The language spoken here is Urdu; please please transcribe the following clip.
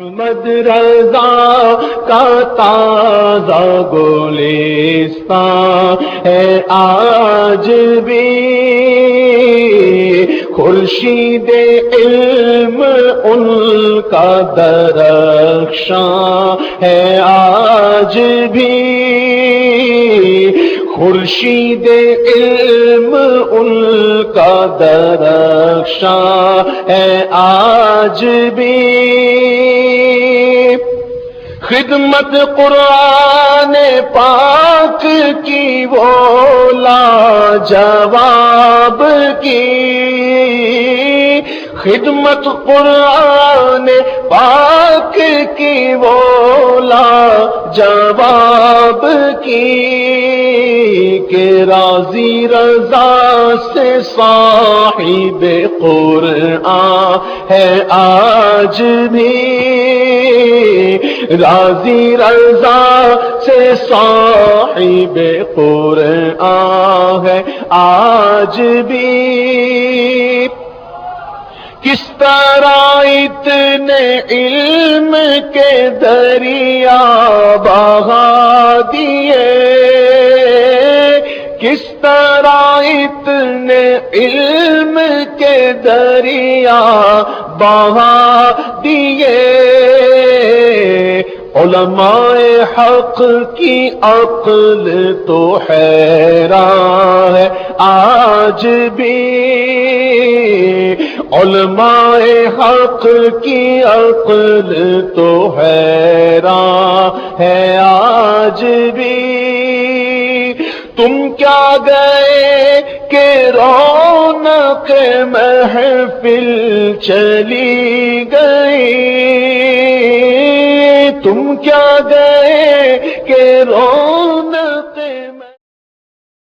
محمد رضا کا تازہ گلستان ہے آج بھی، خورشید علم ان کا درخشاں ہے آج بھی، خورشید علم ان کا درخشاں ہے آج بھی، خدمت قرآن پاک کی وہ لاجواب کی، خدمت قرآن پاک کی وہ لاجواب کی، کہ راضی رضا سے صاحب قرآن ہے آج بھی، راضی رضا سے صاحب قرآن ہے آج بھی، کس طرح اتنے علم کے دریا بہا دیے، کس طرح اتنے علم کے دریا بہا دیے، علماء حق کی عقل تو حیران ہے آج بھی، علماء حق کی عقل تو حیران ہے آج بھی، تم کیا گئے کہ رونق محفل چلی گئی، تم کیا گئے کہ